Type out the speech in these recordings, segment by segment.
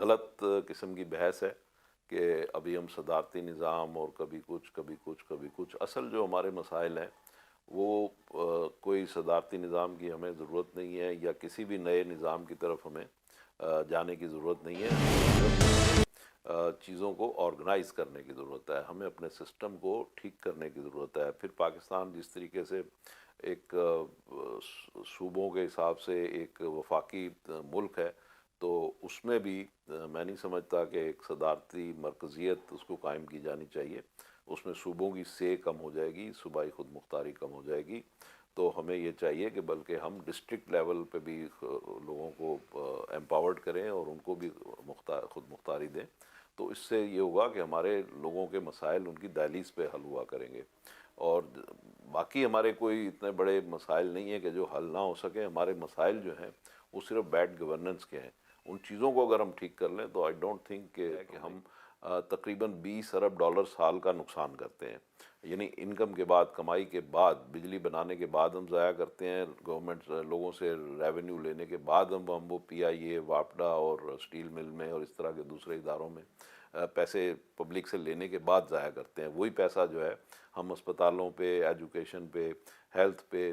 غلط قسم کی بحث ہے کہ ابھی ہم صدارتی نظام اور کبھی کچھ اصل جو ہمارے مسائل ہیں وہ کوئی صدارتی نظام کی ہمیں ضرورت نہیں ہے یا کسی بھی نئے نظام کی طرف ہمیں جانے کی ضرورت نہیں ہے. چیزوں کو آرگنائز کرنے کی ضرورت ہے، ہمیں اپنے سسٹم کو ٹھیک کرنے کی ضرورت ہے. پھر پاکستان جس طریقے سے ایک صوبوں کے حساب سے ایک وفاقی ملک ہے تو اس میں بھی میں نہیں سمجھتا کہ ایک صدارتی مرکزیت اس کو قائم کی جانی چاہیے. اس میں صوبوں کی سے کم ہو جائے گی، صوبائی خود مختاری کم ہو جائے گی. تو ہمیں یہ چاہیے کہ بلکہ ہم ڈسٹرکٹ لیول پہ بھی لوگوں کو امپاورڈ کریں اور ان کو بھی خود مختاری دیں. تو اس سے یہ ہوگا کہ ہمارے لوگوں کے مسائل ان کی دہلیز پہ حل ہوا کریں گے. اور باقی ہمارے کوئی اتنے بڑے مسائل نہیں ہیں کہ جو حل نہ ہو سکیں. ہمارے مسائل جو ہیں وہ صرف بیڈ گورننس کے ہیں. ان چیزوں کو اگر ہم ٹھیک کر لیں تو آئی ڈونٹ تھنک کہ ہم تقریباً 20 ارب ڈالر سال کا نقصان کرتے ہیں. یعنی انکم کے بعد، کمائی کے بعد، بجلی بنانے کے بعد ہم ضائع کرتے ہیں. گورنمنٹ لوگوں سے ریونیو لینے کے بعد ہم وہ پی آئی اے، واپڈا اور اسٹیل مل میں اور اس طرح کے دوسرے اداروں میں پیسے پبلک سے لینے کے بعد ضائع کرتے ہیں. وہی پیسہ جو ہے ہم اسپتالوں پہ، ایجوکیشن پہ، ہیلتھ پہ،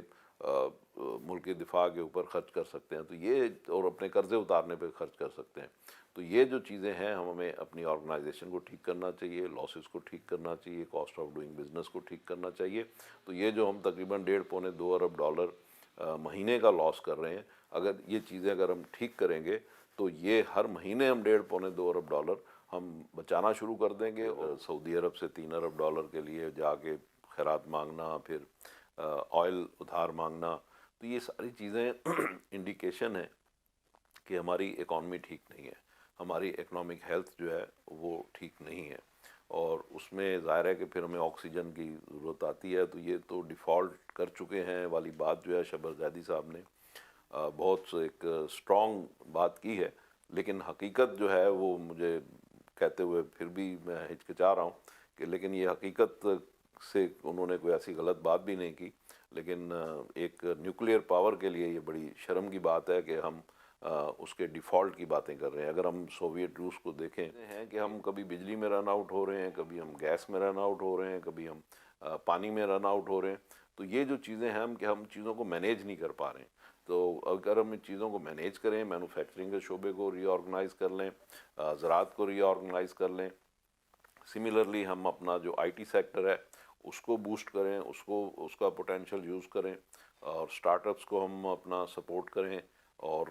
ملک دفاع کے اوپر خرچ کر سکتے ہیں. تو یہ، اور اپنے قرضے اتارنے پہ خرچ کر سکتے ہیں. تو یہ جو چیزیں ہیں ہمیں اپنی آرگنائزیشن کو ٹھیک کرنا چاہیے، لاسز کو ٹھیک کرنا چاہیے، کاسٹ آف ڈوئنگ بزنس کو ٹھیک کرنا چاہیے. تو یہ جو ہم تقریباً 1.5-2 ارب ڈالر مہینے کا لاس کر رہے ہیں، اگر یہ چیزیں اگر ہم ٹھیک کریں گے تو یہ ہر مہینے ہم 1.5-2 ارب ڈالر ہم بچانا شروع کر دیں گے. اور سعودی عرب سے 3 ارب ڈالر کے لیے جا کے خیرات مانگنا، پھر آئل ادھار مانگنا، تو یہ ساری چیزیں انڈیکیشن ہے کہ ہماری اکانومی ٹھیک نہیں ہے، ہماری اکنامک ہیلتھ جو ہے وہ ٹھیک نہیں ہے. اور اس میں ظاہر ہے کہ پھر ہمیں آکسیجن کی ضرورت آتی ہے. تو یہ تو ڈیفالٹ کر چکے ہیں والی بات جو ہے شبر زیدی صاحب نے بہت ایک اسٹرانگ بات کی ہے. لیکن حقیقت جو ہے وہ مجھے کہتے ہوئے پھر بھی میں ہچکچا رہا ہوں کہ لیکن یہ حقیقت سے انہوں نے کوئی ایسی غلط بات بھی نہیں کی. لیکن ایک نیوکلیئر پاور کے لیے یہ بڑی شرم کی بات ہے کہ ہم اس کے ڈیفالٹ کی باتیں کر رہے ہیں. اگر ہم سوویت روس کو دیکھیں ہیں کہ ہم کبھی بجلی میں رن آؤٹ ہو رہے ہیں، کبھی ہم گیس میں رن آؤٹ ہو رہے ہیں، کبھی ہم پانی میں رن آؤٹ ہو رہے ہیں. تو یہ جو چیزیں ہیں کہ ہم چیزوں کو مینیج نہیں کر پا رہے ہیں. تو اگر ہم ان چیزوں کو مینیج کریں، مینوفیکچرنگ کے شعبے کو ری آرگنائز کر لیں، زراعت کو ری آرگنائز کر لیں، سملرلی ہم اپنا جو آئی ٹی سیکٹر ہے اس کو بوسٹ کریں، اس کا پوٹینشیل یوز کریں، اور سٹارٹ اپس کو ہم اپنا سپورٹ کریں، اور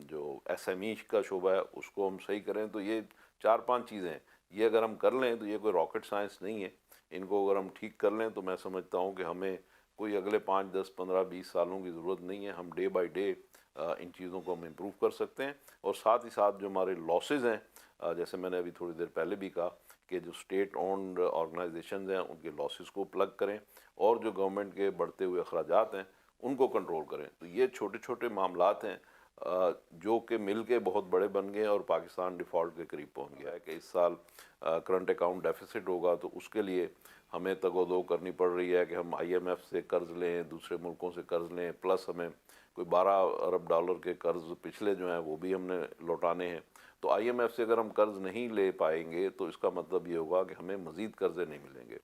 جو ایس ایم ای کا شعبہ ہے اس کو ہم صحیح کریں. تو یہ 4-5 چیزیں ہیں. یہ اگر ہم کر لیں تو یہ کوئی راکٹ سائنس نہیں ہے. ان کو اگر ہم ٹھیک کر لیں تو میں سمجھتا ہوں کہ ہمیں کوئی اگلے 5، 10، 15، 20 سالوں کی ضرورت نہیں ہے. ہم ڈے بائی ڈے ان چیزوں کو ہم امپروو کر سکتے ہیں. اور ساتھ ہی ساتھ جو ہمارے لاسز ہیں، جیسے میں نے ابھی تھوڑی دیر پہلے بھی کہا کہ جو اسٹیٹ اونڈ آرگنائزیشنز ہیں ان کے لاسز کو پلگ کریں، اور جو گورنمنٹ کے بڑھتے ہوئے اخراجات ہیں ان کو کنٹرول کریں. تو یہ چھوٹے چھوٹے معاملات ہیں جو کہ مل کے بہت بڑے بن گئے اور پاکستان ڈیفالٹ کے قریب پہنچ گیا ہے. کہ اس سال کرنٹ اکاؤنٹ ڈیفیسٹ ہوگا تو اس کے لیے ہمیں تگ و دو کرنی پڑ رہی ہے کہ ہم آئی ایم ایف سے قرض لیں، دوسرے ملکوں سے قرض لیں، پلس ہمیں کوئی 12 ارب ڈالر کے قرض پچھلے جو ہیں وہ بھی ہم نے لوٹانے ہیں. تو آئی ایم ایف سے اگر ہم قرض نہیں لے پائیں گے تو اس کا مطلب یہ ہوگا کہ ہمیں مزید قرضے نہیں ملیں گے.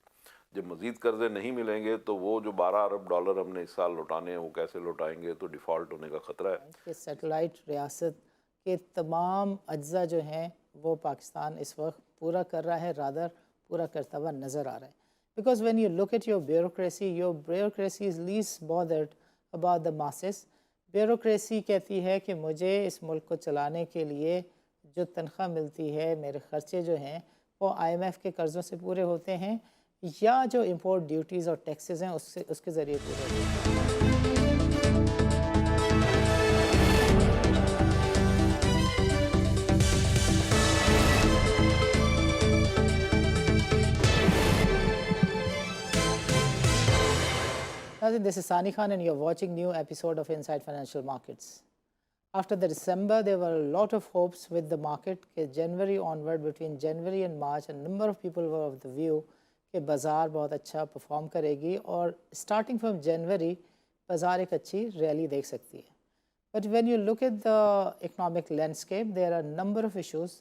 جب مزید قرضے نہیں ملیں گے تو وہ جو 12 ارب ڈالر ہم نے اس سال لوٹانے ہیں وہ کیسے لوٹائیں گے؟ تو ڈیفالٹ ہونے کا خطرہ ہے. کہ سیٹلائٹ ریاست کے تمام اجزاء جو ہیں وہ پاکستان اس وقت پورا کر رہا ہے، رادر پورا کرتا ہوا نظر آ رہا ہے. Because when you look at your bureaucracy is least bothered about the masses. Bureaucracy کہتی ہے کہ مجھے اس ملک کو چلانے کے لیے جو تنخواہ ملتی ہے، میرے خرچے جو ہیں وہ آئی ایم ایف کے قرضوں سے پورے ہوتے ہیں یا جو امپورٹ ڈیوٹیز اور ٹیکسز ہیں اس کے ذریعے پورے ہوتے ہیں. This is Sani Khan and you're watching new episode of Inside Financial Markets. After the December, there were a lot of hopes with the market کہ January onward, between January and March, a number of people were of the view کہ بازار بہت اچھا perform کرے گی اور starting from January بازار ایک اچھی ریلی دیکھ سکتی ہے. But when you look at the economic landscape, there are a number of issues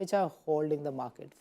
which are holding the market.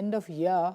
end of year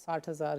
60,000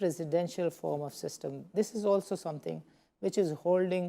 presidential form of system. This is also something which is holding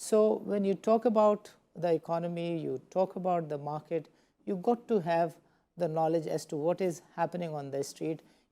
So when you talk about the economy, you talk about the market, you got to have the knowledge as to what is happening on the street.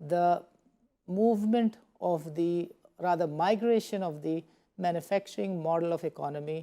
the movement of the rather migration of the manufacturing model of economy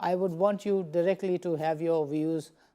I would want you directly to have your views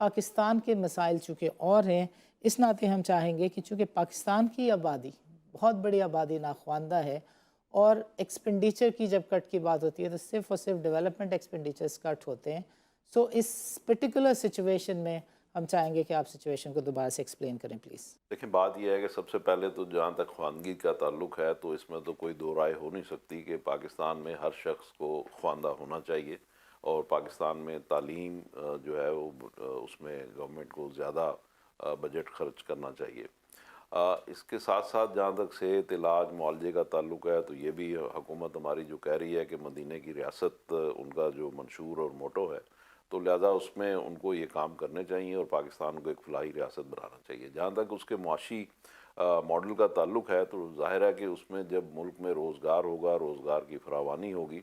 Pakistan کے مسائل چونکہ اور ہیں، اس ناطے ہم چاہیں گے کہ چونکہ پاکستان کی آبادی بہت بڑی آبادی ناخواندہ ہے، اور ایکسپینڈیچر کی جب کٹ کی بات ہوتی ہے تو صرف اور صرف ڈیولپمنٹ ایکسپینڈیچرز کٹ ہوتے ہیں. سو اس پرٹیکولر سچویشن میں ہم چاہیں گے کہ آپ سچویشن کو دوبارہ سے ایکسپلین کریں پلیز. دیکھیں، بات یہ ہے کہ سب سے پہلے تو جہاں تک خواندگی کا تعلق ہے تو اس میں تو کوئی دو رائے ہو نہیں سکتی کہ پاکستان میں ہر شخص کو خواندہ ہونا چاہیے، اور پاکستان میں تعلیم جو ہے وہ اس میں گورنمنٹ کو زیادہ بجٹ خرچ کرنا چاہیے. اس کے ساتھ ساتھ جہاں تک صحت، علاج، معالجے کا تعلق ہے تو یہ بھی حکومت ہماری جو کہہ رہی ہے کہ مدینے کی ریاست ان کا جو منشور اور موٹو ہے، تو لہٰذا اس میں ان کو یہ کام کرنے چاہیے اور پاکستان کو ایک فلاحی ریاست بنانا چاہیے. جہاں تک اس کے معاشی ماڈل کا تعلق ہے تو ظاہر ہے کہ اس میں جب ملک میں روزگار ہوگا، روزگار کی فراوانی ہوگی،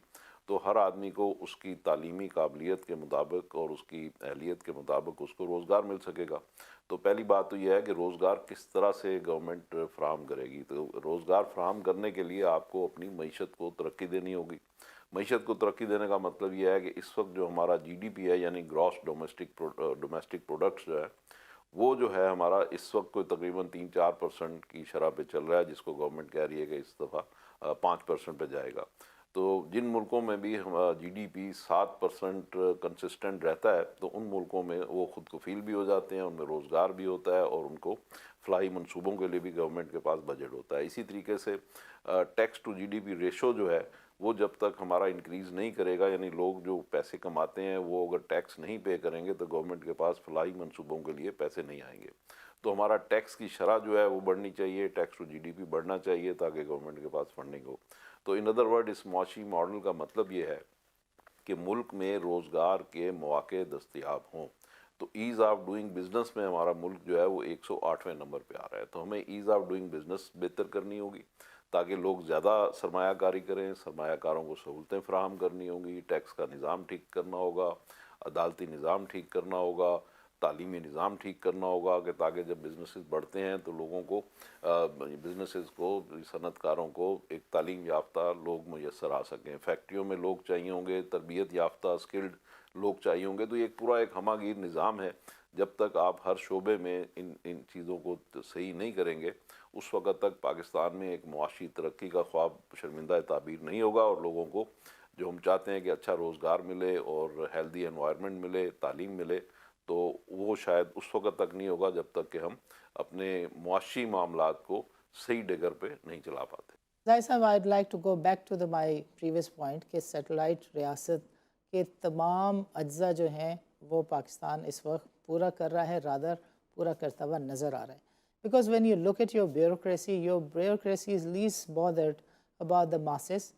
تو ہر آدمی کو اس کی تعلیمی قابلیت کے مطابق اور اس کی اہلیت کے مطابق اس کو روزگار مل سکے گا. تو پہلی بات تو یہ ہے کہ روزگار کس طرح سے گورنمنٹ فراہم کرے گی. تو روزگار فراہم کرنے کے لیے آپ کو اپنی معیشت کو ترقی دینی ہوگی. معیشت کو ترقی دینے کا مطلب یہ ہے کہ اس وقت جو ہمارا جی ڈی پی ہے، یعنی گراس ڈومیسٹک پروڈکٹس جو ہے، وہ جو ہے ہمارا اس وقت کوئی تقریباً 3-4% کی شرح پہ چل رہا ہے، جس کو گورنمنٹ کہہ رہی ہے کہ اس دفعہ 5% پہ جائے گا. تو جن ملکوں میں بھی جی ڈی پی 7% کنسسٹنٹ رہتا ہے تو ان ملکوں میں وہ خود کفیل بھی ہو جاتے ہیں، ان میں روزگار بھی ہوتا ہے اور ان کو فلاحی منصوبوں کے لیے بھی گورنمنٹ کے پاس بجٹ ہوتا ہے. اسی طریقے سے tax to G D P ratio جو ہے وہ جب تک ہمارا انکریز نہیں کرے گا، یعنی لوگ جو پیسے کماتے ہیں وہ اگر ٹیکس نہیں پے کریں گے تو گورنمنٹ کے پاس فلاحی منصوبوں کے لیے پیسے نہیں آئیں گے. تو ہمارا ٹیکس کی شرح جو ہے وہ بڑھنی چاہیے، tax to G D P بڑھنا چاہیے تاکہ گورنمنٹ کے پاس فنڈنگ ہو. تو ان ادر ورڈ اس معاشی ماڈل کا مطلب یہ ہے کہ ملک میں روزگار کے مواقع دستیاب ہوں. تو ایز آف ڈوئنگ بزنس میں ہمارا ملک جو ہے وہ 108ویں نمبر پہ آ رہا ہے. تو ہمیں ایز آف ڈوئنگ بزنس بہتر کرنی ہوگی تاکہ لوگ زیادہ سرمایہ کاری کریں، سرمایہ کاروں کو سہولتیں فراہم کرنی ہوں گی، ٹیکس کا نظام ٹھیک کرنا ہوگا، عدالتی نظام ٹھیک کرنا ہوگا، تعلیمی نظام ٹھیک کرنا ہوگا کہ تاکہ جب بزنسز بڑھتے ہیں تو لوگوں کو بزنسز کو، صنعت کاروں کو ایک تعلیم یافتہ لوگ میسر آ سکیں. فیکٹریوں میں لوگ چاہیے ہوں گے، تربیت یافتہ اسکلڈ لوگ چاہیے ہوں گے. تو یہ ایک پورا ایک ہمہ گیر نظام ہے. جب تک آپ ہر شعبے میں ان چیزوں کو صحیح نہیں کریں گے اس وقت تک پاکستان میں ایک معاشی ترقی کا خواب شرمندہ تعبیر نہیں ہوگا، اور لوگوں کو جو ہم چاہتے ہیں کہ اچھا روزگار ملے اور ہیلدی انوائرمنٹ ملے، تعلیم ملے، تو وہ شاید اس وقت تک نہیں ہوگا جب تک کہ ہم اپنے معاشی معاملات کو صحیح ڈگر پہ نہیں چلا پاتے. ظاہر صاحب، I like to go back to my previous point کہ سیٹلائٹ ریاست کے تمام اجزاء جو ہیں وہ پاکستان اس وقت پورا کر رہا ہے، رادر پورا کرتا ہوا نظر آ رہا ہے. Because when you look at your bureaucracy is least bothered about the masses.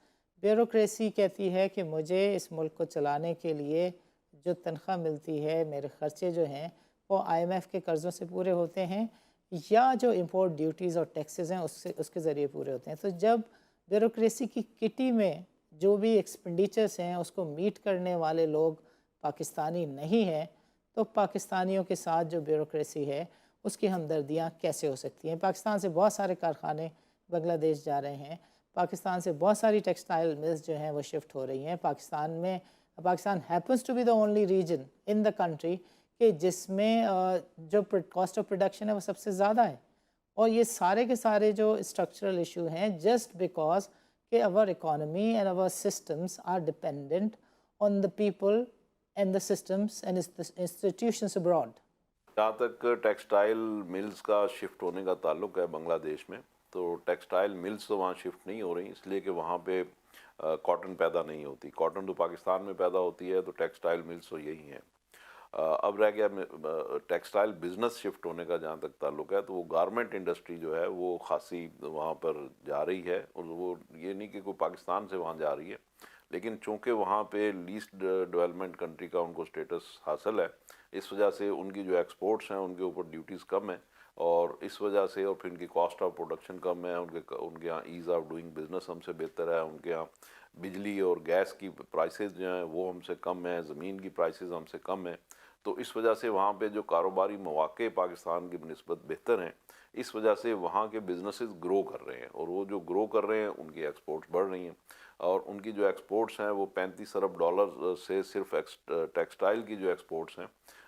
Bureaucracy کہتی ہے کہ مجھے اس ملک کو چلانے کے لیے جو تنخواہ ملتی ہے، میرے خرچے جو ہیں وہ آئی ایم ایف کے قرضوں سے پورے ہوتے ہیں یا جو امپورٹ ڈیوٹیز اور ٹیکسز ہیں اس کے ذریعے پورے ہوتے ہیں. تو جب بیوروکریسی کی کٹی میں جو بھی ایکسپینڈیچرس ہیں اس کو میٹ کرنے والے لوگ پاکستانی نہیں ہیں، تو پاکستانیوں کے ساتھ جو بیوروکریسی ہے اس کی ہمدردیاں کیسے ہو سکتی ہیں؟ پاکستان سے بہت سارے کارخانے بنگلہ دیش جا رہے ہیں، پاکستان سے بہت ساری ٹیکسٹائل ملز جو ہیں وہ شفٹ ہو رہی ہیں. Pakistan happens to be the only region in the country کہ جس میں جو کاسٹ آف پروڈکشن ہے وہ سب سے زیادہ ہے. اور یہ سارے کے سارے جو اسٹرکچرل ایشو ہیں جسٹ بیکاز کہ our economy and our systems are dependent on the people and the systems and institutions abroad. جہاں تک ٹیکسٹائل ملز کا شفٹ ہونے کا تعلق ہے بنگلہ دیش میں، تو ٹیکسٹائل ملز تو وہاں شفٹ نہیں ہو رہی اس لیے کہ وہاں پہ کاٹن پیدا نہیں ہوتی. کاٹن تو پاکستان میں پیدا ہوتی ہے، تو ٹیکسٹائل ملز تو یہی ہیں. اب رہ گیا ٹیکسٹائل بزنس شفٹ ہونے کا جہاں تک تعلق ہے، تو وہ گارمنٹ انڈسٹری جو ہے وہ خاصی وہاں پر جا رہی ہے. اور وہ یہ نہیں کہ کوئی پاکستان سے وہاں جا رہی ہے، لیکن چونکہ وہاں پہ لیسٹ ڈیولپمنٹ کنٹری کا ان کو سٹیٹس حاصل ہے، اس وجہ سے ان کی جو ایکسپورٹس ہیں ان کے اوپر ڈیوٹیز کم ہیں، اور اس وجہ سے اور پھر ان کی کاسٹ آف پروڈکشن کم ہے. ان کے یہاں ایز آف ڈوئنگ بزنس ہم سے بہتر ہے. ان کے یہاں بجلی اور گیس کی پرائسز جو ہیں وہ ہم سے کم ہیں، زمین کی پرائسز ہم سے کم ہیں. تو اس وجہ سے وہاں پہ جو کاروباری مواقع پاکستان کی بنسبت بہتر ہیں. اس وجہ سے وہاں کے بزنسز گرو کر رہے ہیں، اور وہ جو گرو کر رہے ہیں ان کی ایکسپورٹس بڑھ رہی ہیں. اور ان کی جو ایکسپورٹس ہیں وہ $35 ارب سے صرف ٹیکسٹائل کی جو ایکسپورٹس ہیں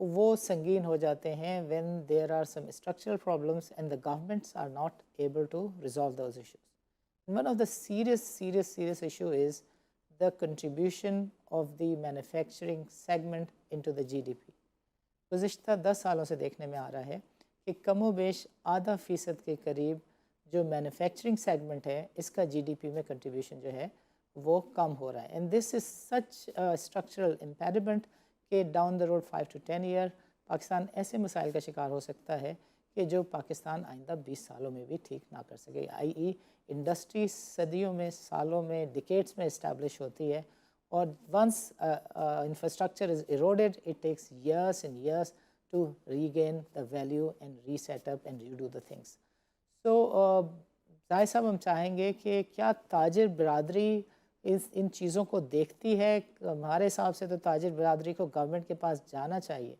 وہ سنگین ہو جاتے ہیں when there are some structural problems and the governments are not able to resolve those issues. One of the serious issue is the contribution of the manufacturing segment into the GDP. گزشتہ 10 سالوں سے دیکھنے میں آ رہا ہے کہ کم و بیش ½ کے قریب جو مینوفیکچرنگ سیگمنٹ ہے اس کا جی ڈی پی میں کنٹریبیوشن جو ہے وہ کم ہو رہا ہے. And this is such structural impediment کہ down the road 5 to 10 year Pakistan ایسے مسائل کا شکار ہو سکتا ہے کہ جو پاکستان آئندہ 20 سالوں میں بھی ٹھیک نہ کر سکے. انڈسٹری صدیوں میں، سالوں میں، ڈیکیڈس میں اسٹیبلش ہوتی ہے، اور once infrastructure is eroded it takes years and years to regain the value and reset up and redo the things. تو ظاہر صاحب ہم چاہیں گے کہ کیا تاجر برادری ان چیزوں کو دیکھتی ہے؟ ہمارے حساب سے تو تاجر برادری کو گورنمنٹ کے پاس جانا چاہیے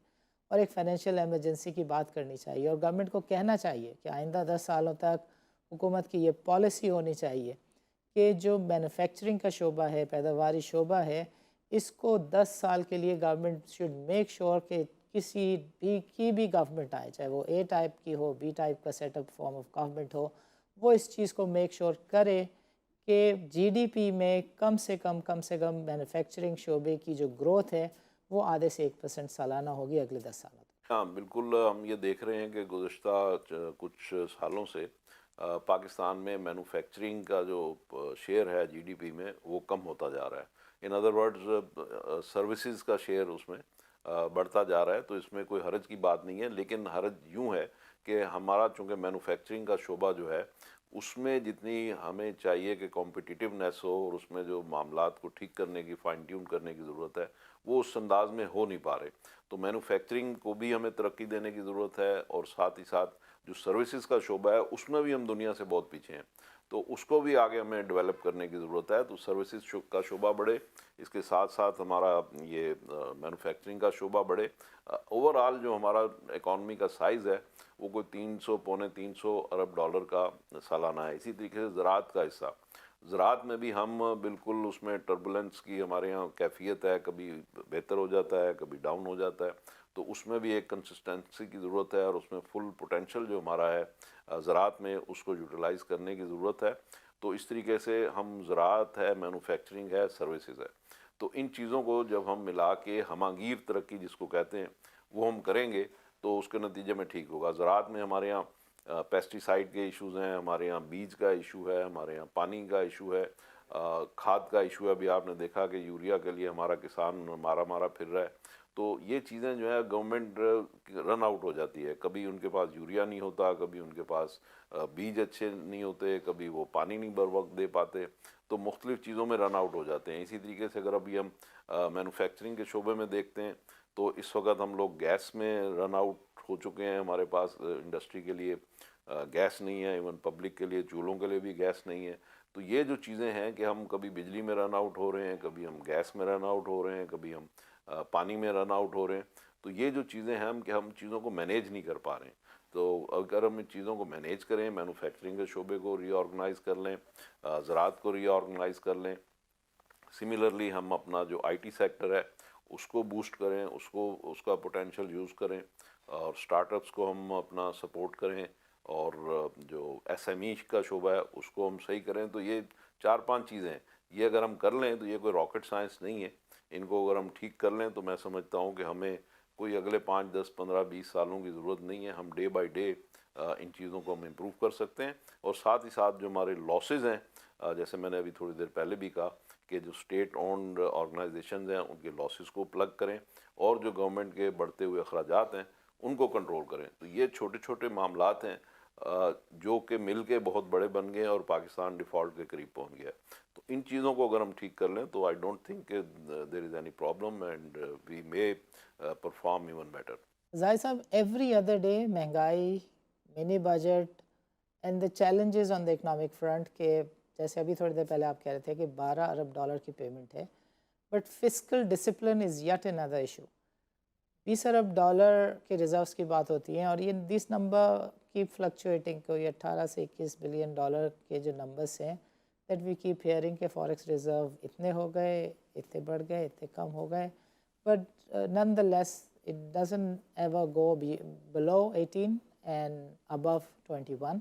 اور ایک فائنینشیل ایمرجنسی کی بات کرنی چاہیے، اور گورنمنٹ کو کہنا چاہیے کہ آئندہ 10 سالوں تک حکومت کی یہ پالیسی ہونی چاہیے کہ جو مینوفیکچرنگ کا شعبہ ہے، پیداواری شعبہ ہے، اس کو 10 سال کے لیے گورنمنٹ شوڈ میک شور کہ کسی بھی گورنمنٹ آئے، چاہے وہ اے ٹائپ کی ہو، بی ٹائپ کا set up form of government ہو، وہ اس چیز کو میک شور کرے کہ جی ڈی پی میں کم سے کم مینوفیکچرنگ شعبے کی جو گروتھ ہے وہ آدھے سے 1% سالانہ ہوگی اگلے 10 سالوں تک. ہاں بالکل، ہم یہ دیکھ رہے ہیں کہ گزشتہ کچھ سالوں سے پاکستان میں مینوفیکچرنگ کا جو شیئر ہے جی ڈی پی میں وہ کم ہوتا جا رہا ہے. ان ادر ورڈز سروسز کا شیئر اس میں بڑھتا جا رہا ہے. تو اس میں کوئی حرج کی بات نہیں ہے، لیکن حرج یوں ہے کہ ہمارا چونکہ مینوفیکچرنگ کا شعبہ جو ہے اس میں جتنی ہمیں چاہیے کہ کمپٹیٹیونیس ہو اور اس میں جو معاملات کو ٹھیک کرنے کی، فائن ٹیون کرنے کی ضرورت ہے، وہ اس انداز میں ہو نہیں پا رہے. تو مینوفیکچرنگ کو بھی ہمیں ترقی دینے کی ضرورت ہے، اور ساتھ ہی ساتھ جو سروسز کا شعبہ ہے اس میں بھی ہم دنیا سے بہت پیچھے ہیں. تو اس کو بھی آگے ہمیں ڈیولپ کرنے کی ضرورت ہے. تو سروسز کا شعبہ بڑھے، اس کے ساتھ ساتھ ہمارا یہ مینوفیکچرنگ کا شعبہ بڑھے. اوور آل جو ہمارا اکانومی کا سائز ہے وہ کوئی 300 ارب ڈالر کا سالانہ ہے. اسی طریقے سے زراعت کا حصہ، زراعت میں بھی ہم بالکل اس میں ٹربولنس کی ہمارے یہاں کیفیت ہے، کبھی بہتر ہو جاتا ہے، کبھی ڈاؤن ہو جاتا ہے. تو اس میں بھی ایک کنسسٹنسی کی ضرورت ہے، اور اس میں فل پوٹینشل جو ہمارا ہے زراعت میں اس کو یوٹیلائز کرنے کی ضرورت ہے. تو اس طریقے سے ہم زراعت ہے، مینوفیکچرنگ ہے، سروسز ہے، تو ان چیزوں کو جب ہم ملا کے ہمہ گیر ترقی جس کو کہتے ہیں وہ ہم کریں گے تو اس کے نتیجے میں ٹھیک ہوگا. زراعت میں ہمارے یہاں پیسٹی سائڈ کے ایشوز ہیں، ہمارے یہاں بیج کا ایشو ہے، ہمارے یہاں پانی کا ایشو ہے، کھاد کا ایشو ہے. ابھی آپ نے دیکھا کہ یوریا کے لیے ہمارا کسان مارا پھر رہا ہے. تو یہ چیزیں جو ہے گورنمنٹ رن آؤٹ ہو جاتی ہے. کبھی ان کے پاس یوریا نہیں ہوتا، کبھی ان کے پاس بیج اچھے نہیں ہوتے، کبھی وہ پانی نہیں بر وقت دے پاتے. تو مختلف چیزوں میں رن آؤٹ ہو جاتے ہیں. اسی طریقے سے اگر ابھی ہم مینوفیکچرنگ کے شعبے میں دیکھتے ہیں تو اس وقت ہم لوگ گیس میں رن آؤٹ ہو چکے ہیں. ہمارے پاس انڈسٹری کے لیے گیس نہیں ہے، ایون پبلک کے لیے، چولہوں کے لیے بھی گیس نہیں ہے. تو یہ جو چیزیں ہیں کہ ہم کبھی بجلی میں رن آؤٹ ہو رہے ہیں، کبھی ہم گیس میں رن آؤٹ ہو رہے ہیں، کبھی ہم پانی میں رن آؤٹ ہو رہے ہیں. تو یہ جو چیزیں ہیں کہ ہم چیزوں کو مینیج نہیں کر پا رہے ہیں. تو اگر ہم ان چیزوں کو مینیج کریں، مینوفیکچرنگ کے شعبے کو ری آرگنائز کر لیں، زراعت کو ری آرگنائز کر لیں، سملرلی ہم اپنا جو آئی ٹی سیکٹر ہے اس کو بوسٹ کریں، اس کا پوٹینشیل یوز کریں، اور سٹارٹ اپس کو ہم اپنا سپورٹ کریں، اور جو ایس ایم ای کا شعبہ ہے اس کو ہم صحیح کریں. تو یہ 4-5 چیزیں ہیں. یہ اگر ہم کر لیں تو یہ کوئی راکٹ سائنس نہیں ہے. ان کو اگر ہم ٹھیک کر لیں تو میں سمجھتا ہوں کہ ہمیں کوئی اگلے 5, 10, 15, 20 سالوں کی ضرورت نہیں ہے. ہم ڈے بائی ڈے ان چیزوں کو ہم امپروو کر سکتے ہیں. اور ساتھ ہی ساتھ جو ہمارے لاسز ہیں، جیسے میں نے ابھی تھوڑی دیر پہلے بھی کہا کہ جو اسٹیٹ اونڈ آرگنائزیشنز ہیں ان کے لاسز کو پلگ کریں، اور جو گورنمنٹ کے بڑھتے ہوئے اخراجات ہیں ان کو کنٹرول کریں. تو یہ چھوٹے چھوٹے معاملات ہیں جو کہ مل کے بہت بڑے بن گئے اور پاکستان ڈیفالٹ کے قریب پہنچ گیا. تو ان چیزوں کو اگر ہم ٹھیک کر لیں تو I don't think there is any problem, and we may perform even better. Zahir sahab every other day مہنگائی، mini budget and the challenges on the economic front, کہ جیسے ابھی تھوڑی دیر پہلے آپ کہہ رہے تھے کہ 12 ارب ڈالر کی پیمنٹ ہے، but fiscal discipline is yet another issue. 20 Arab dollar کے ریزروس کی بات ہوتی ہیں، اور یہ دس نمبر کیپ فلکچویٹنگ، کوئی 18 سے 21 بلین ڈالر کے جو نمبرس ہیں دیٹ وی کیپ ہیئرنگ کہ فارکس ریزرو اتنے ہو گئے، اتنے بڑھ گئے، اتنے کم ہو گئے. بٹ نن دا لیس it doesn't ever go below 18 and above 21.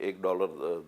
$1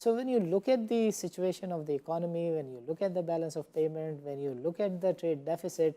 So when you look at the situation of the economy, when you look at the balance of payment, when you look at the trade deficit,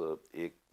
$1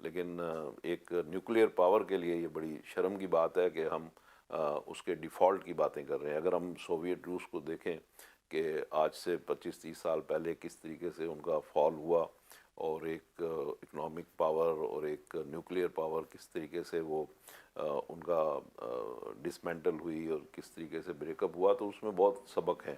لیکن ایک nuclear power کے لیے یہ بڑی شرم کی بات ہے کہ ہم اس کے ڈیفالٹ کی باتیں کر رہے ہیں۔ اگر ہم سوویت روس کو دیکھیں کہ آج سے 25-30 سال پہلے کس طریقے سے ان کا فال ہوا، اور ایک اکنامک پاور اور ایک نیوکلیئر پاور کس طریقے سے وہ ان کا ڈسمینٹل ہوئی اور کس طریقے سے بریک اپ ہوا، تو اس میں بہت سبق ہے۔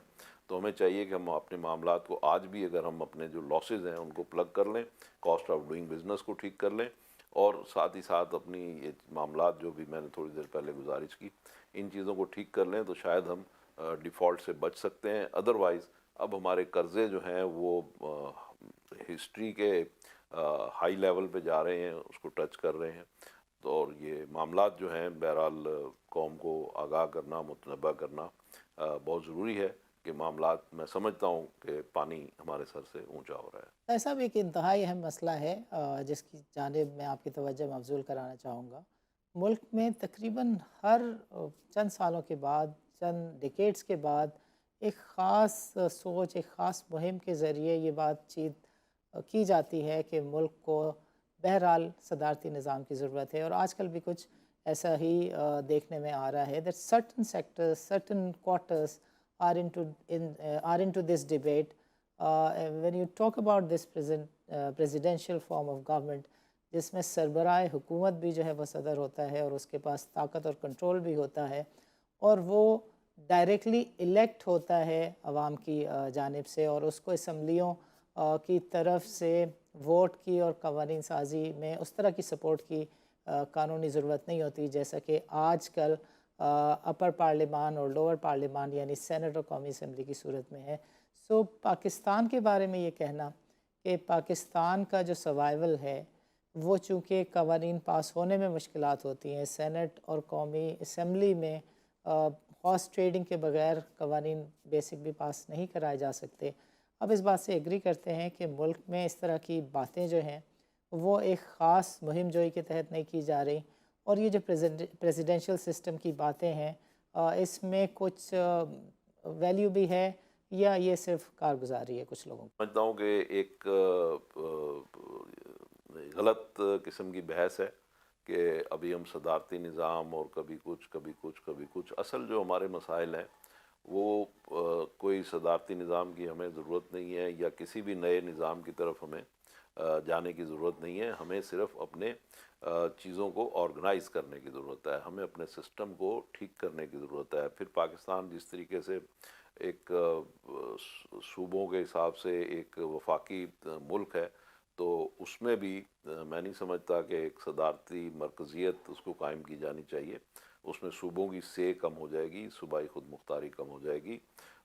تو ہمیں چاہیے کہ ہم اپنے معاملات کو آج بھی، اگر ہم اپنے جو لاسز ہیں ان کو پلگ کر لیں، کاسٹ آف ڈوئنگ بزنس کو ٹھیک کر لیں، اور ساتھ ہی ساتھ اپنی یہ معاملات جو بھی میں نے تھوڑی دیر پہلے گزارش کی، ان چیزوں کو ٹھیک کر لیں، تو شاید ہم ڈیفالٹ سے بچ سکتے ہیں۔ ادروائز اب ہمارے قرضے جو ہیں وہ ہسٹری کے ہائی لیول پہ جا رہے ہیں، اس کو ٹچ کر رہے ہیں۔ تو اور یہ معاملات جو ہیں بہرحال قوم کو آگاہ کرنا، متنبہ کرنا بہت ضروری ہے کہ معاملات، میں سمجھتا ہوں کہ پانی ہمارے سر سے اونچا ہو رہا ہے۔ طاہر صاحب، ایک انتہائی اہم مسئلہ ہے جس کی جانب میں آپ کی توجہ مبذول کرانا چاہوں گا۔ ملک میں تقریباً ہر چند سالوں کے بعد، چند ڈیکیڈز کے بعد، ایک خاص سوچ، ایک خاص مہم کے ذریعے یہ بات چیت کی جاتی ہے کہ ملک کو بہرحال صدارتی نظام کی ضرورت ہے، اور آج کل بھی کچھ ایسا ہی دیکھنے میں آ رہا ہے that certain sectors, certain quarters are into this debate. When you talk about this presidential form of government، جس میں سربراہ حکومت بھی جو ہے وہ صدر ہوتا ہے، اور اس کے پاس طاقت اور کنٹرول بھی ہوتا ہے، اور وہ ڈائریکٹلی الیکٹ ہوتا ہے عوام کی جانب سے، اور اس کو اسمبلیوں کی طرف سے ووٹ کی اور قوانین سازی میں اس طرح کی سپورٹ کی قانونی ضرورت نہیں ہوتی جیسا کہ آج کل اپر پارلیمان اور لوور پارلیمان یعنی سینٹ اور قومی اسمبلی کی صورت میں ہے۔ سو پاکستان کے بارے میں یہ کہنا کہ پاکستان کا جو سروائیول ہے وہ چونکہ قوانین پاس ہونے میں مشکلات ہوتی ہیں، سینٹ اور قومی اسمبلی میں ہارس ٹریڈنگ کے بغیر قوانین بیسک بھی پاس نہیں کرائے جا سکتے۔ اب اس بات سے ایگری کرتے ہیں کہ ملک میں اس طرح کی باتیں جو ہیں وہ ایک خاص مہم جوئی کے تحت نہیں کی جا رہی، اور یہ جو پریزیڈنشل سسٹم کی باتیں ہیں اس میں کچھ ویلیو بھی ہے، یا یہ صرف کارگزاری ہے کچھ لوگوں کی؟ سمجھتا ہوں کہ ایک غلط قسم کی بحث ہے کہ ابھی ہم صدارتی نظام اور کبھی کچھ کبھی کچھ کبھی کچھ۔ اصل جو ہمارے مسائل ہیں وہ کوئی صدارتی نظام کی ہمیں ضرورت نہیں ہے، یا کسی بھی نئے نظام کی طرف ہمیں جانے کی ضرورت نہیں ہے۔ ہمیں صرف اپنے چیزوں کو آرگنائز کرنے کی ضرورت ہے، ہمیں اپنے سسٹم کو ٹھیک کرنے کی ضرورت ہے۔ پھر پاکستان جس طریقے سے ایک صوبوں کے حساب سے ایک وفاقی ملک ہے، تو اس میں بھی میں نہیں سمجھتا کہ ایک صدارتی مرکزیت اس کو قائم کی جانی چاہیے۔ اس میں صوبوں کی سے کم ہو جائے گی، صوبائی خود مختاری کم ہو جائے گی۔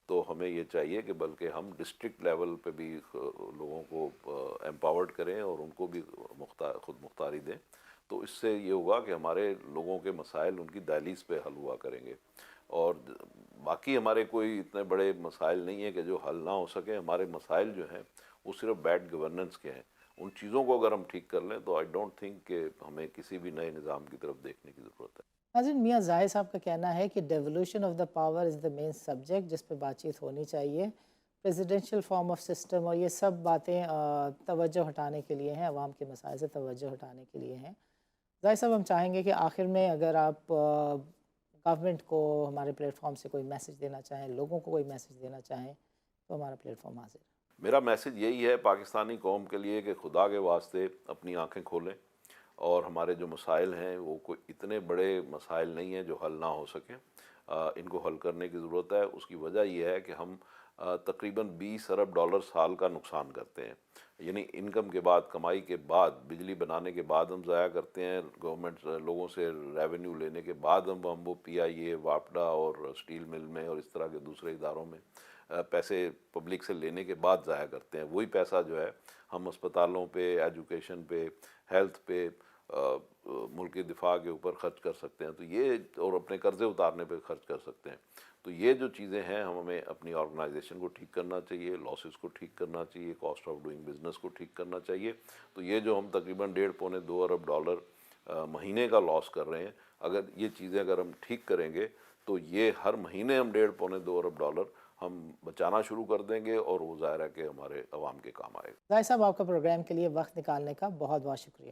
تو ہمیں یہ چاہیے کہ بلکہ ہم ڈسٹرکٹ لیول پہ بھی لوگوں کو امپاورڈ کریں اور ان کو بھی خود مختاری دیں۔ تو اس سے یہ ہوگا کہ ہمارے لوگوں کے مسائل ان کی دہلیز پہ حل ہوا کریں گے، اور باقی ہمارے کوئی اتنے بڑے مسائل نہیں ہیں کہ جو حل نہ ہو سکیں۔ ہمارے مسائل جو ہیں وہ صرف بیڈ گورننس کے ہیں۔ ان چیزوں کو اگر ہم ٹھیک کر لیں تو آئی ڈونٹ تھنک کہ ہمیں کسی بھی نئے نظام کی طرف دیکھنے کی ضرورت ہے۔ ناظرین، میاں زاہد صاحب کا کہنا ہے کہ devolution of the power is the main subject جس پہ بات چیت ہونی چاہیے۔ پریزیڈنشل فارم آف سسٹم اور یہ سب باتیں توجہ ہٹانے کے لیے ہیں، عوام کے مسائل سے توجہ ہٹانے کے لیے ہیں۔ زاہد صاحب، ہم چاہیں گے کہ آخر میں اگر آپ گورنمنٹ کو ہمارے پلیٹ فارم سے کوئی میسج دینا چاہیں، لوگوں کو کوئی میسج دینا چاہیں، تو ہمارا پلیٹ فارم حاضر ہے۔ میرا میسج یہی ہے پاکستانی قوم کے لیے کہ خدا کے واسطے اپنی آنکھیں کھولیں، اور ہمارے جو مسائل ہیں وہ کوئی اتنے بڑے مسائل نہیں ہیں جو حل نہ ہو سکیں۔ ان کو حل کرنے کی ضرورت ہے۔ اس کی وجہ یہ ہے کہ ہم تقریباً 20 ارب ڈالر سال کا نقصان کرتے ہیں، یعنی انکم کے بعد، کمائی کے بعد، بجلی بنانے کے بعد ہم ضائع کرتے ہیں، گورنمنٹ لوگوں سے ریونیو لینے کے بعد ہم وہ پی آئی اے، واپڈا اور اسٹیل مل میں اور اس طرح کے دوسرے اداروں میں پیسے پبلک سے لینے کے بعد ضائع کرتے ہیں۔ وہی پیسہ جو ہے ہم اسپتالوں پہ، ایجوکیشن پہ، ہیلتھ پہ، ملک دفاع کے اوپر خرچ کر سکتے ہیں، تو یہ، اور اپنے قرضے اتارنے پہ خرچ کر سکتے ہیں۔ تو یہ جو چیزیں ہیں ہمیں اپنی آرگنائزیشن کو ٹھیک کرنا چاہیے، لاسز کو ٹھیک کرنا چاہیے، کاسٹ آف ڈوئنگ بزنس کو ٹھیک کرنا چاہیے۔ تو یہ جو ہم تقریباً 1.5-2 ارب ڈالر مہینے کا لاس کر رہے ہیں، اگر یہ چیزیں اگر ہم ٹھیک کریں گے تو یہ ہر مہینے ہم 1.5-2 ارب ڈالر ہم بچانا شروع کر دیں گے، اور وہ ظاہر ہے کہ ہمارے عوام کے کام آئے گا۔ زاہد صاحب، آپ کا پروگرام کے لیے وقت نکالنے کا بہت بہت شکریہ۔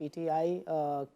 PTI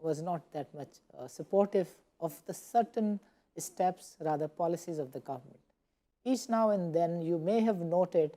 was not that much supportive of the certain steps, rather policies of the government. Each now and then you may have noted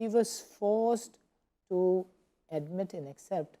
He was forced to admit and accept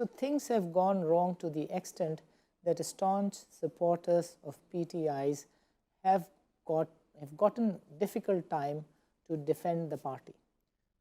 So things have gone wrong to the extent that staunch supporters of PTIs have gotten difficult time to defend the party.